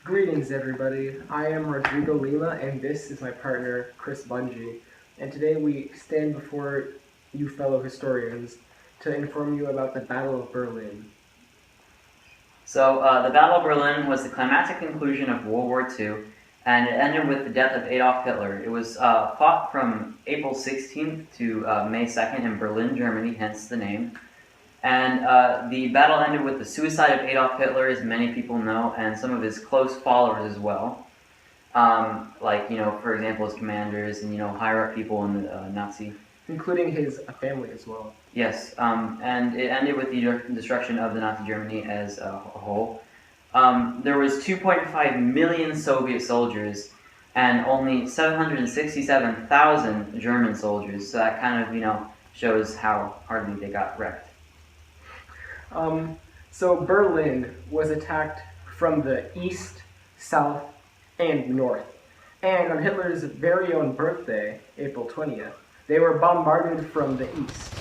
Greetings, everybody. I am Rodrigo Lima, and this is my partner, Chris Bungie. And today we stand before you fellow historians to inform you about the Battle of Berlin. So, the Battle of Berlin was the climactic conclusion of World War II, and it ended with the death of Adolf Hitler. It was fought from April 16th to May 2nd in Berlin, Germany, hence the name. And the battle ended with the suicide of Adolf Hitler, as many people know, and some of his close followers as well. For example, his commanders and, higher-up people in the Nazi. Including his family as well. Yes, and it ended with the destruction of the Nazi Germany as a whole. There was 2.5 million Soviet soldiers and only 767,000 German soldiers, so that kind of, shows how hardly they got wrecked. So Berlin was attacked from the east, south, and north. And on Hitler's very own birthday, April 20th, they were bombarded from the east.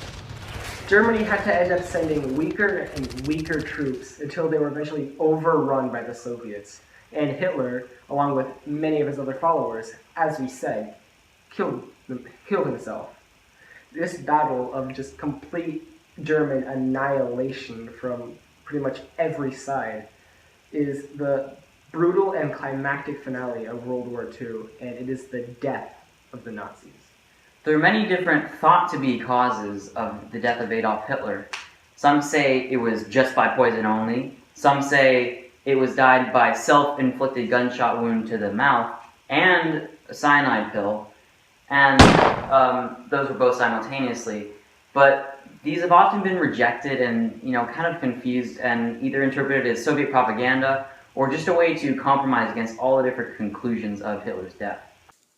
Germany had to end up sending weaker and weaker troops until they were eventually overrun by the Soviets. And Hitler, along with many of his other followers, as we said, killed himself. This battle of just complete German annihilation from pretty much every side is the brutal and climactic finale of World War II, and it is the death of the Nazis. There are many different thought-to-be causes of the death of Adolf Hitler. Some say it was just by poison only. Some say it was died by self-inflicted gunshot wound to the mouth and a cyanide pill. And those were both simultaneously. But these have often been rejected and, kind of confused and either interpreted as Soviet propaganda or just a way to compromise against all the different conclusions of Hitler's death.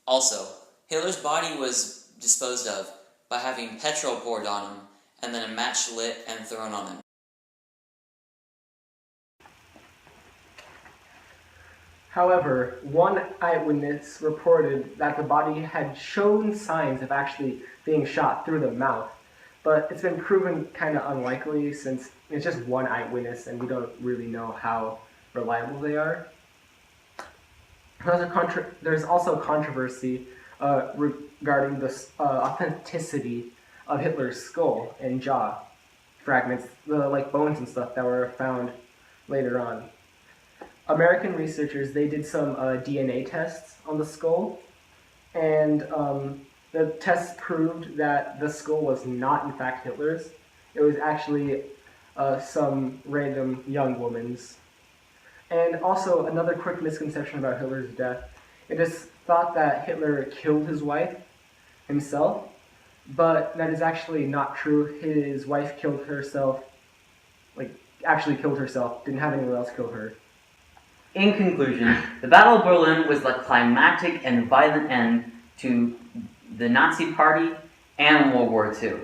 Also, Hitler's body was disposed of by having petrol poured on him and then a match lit and thrown on him. However, one eyewitness reported that the body had shown signs of actually being shot through the mouth, but it's been proven kind of unlikely since it's just one eyewitness and we don't really know how reliable they are. There's also controversy regarding the authenticity of Hitler's skull and jaw fragments, like bones and stuff that were found later on. American researchers, they did some DNA tests on the skull, and the tests proved that the skull was not in fact Hitler's. It was actually some random young woman's. And also another quick misconception about Hitler's death. It is thought that Hitler killed his wife himself, but that is actually not true. His wife killed herself, didn't have anyone else kill her. In conclusion, the Battle of Berlin was the climactic and violent end to the Nazi Party and World War II.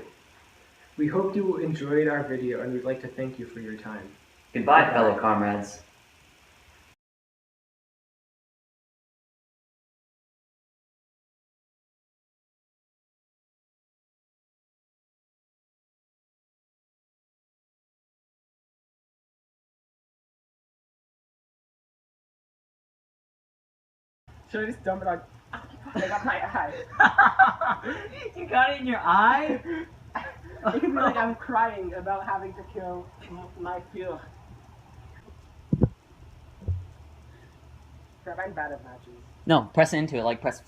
We hope you enjoyed our video and we'd like to thank you for your time. Goodbye, fellow comrades. Should I just dump it on? I got my eye. You got it in your eye? It could be like I'm crying about having to kill my fear. Crap, I'm bad at matches. No, press into it, press...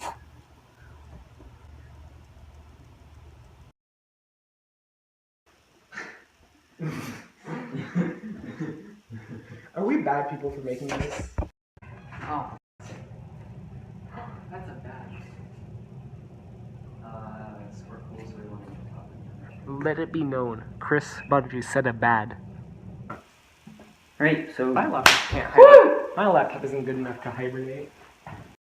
Are we bad people for making this? Oh. That's a badge. We're cool, so we want to talk. Let it be known, Chris Bungie said a bad. Right, so... My laptop can't hibernate. My laptop isn't good enough to hibernate.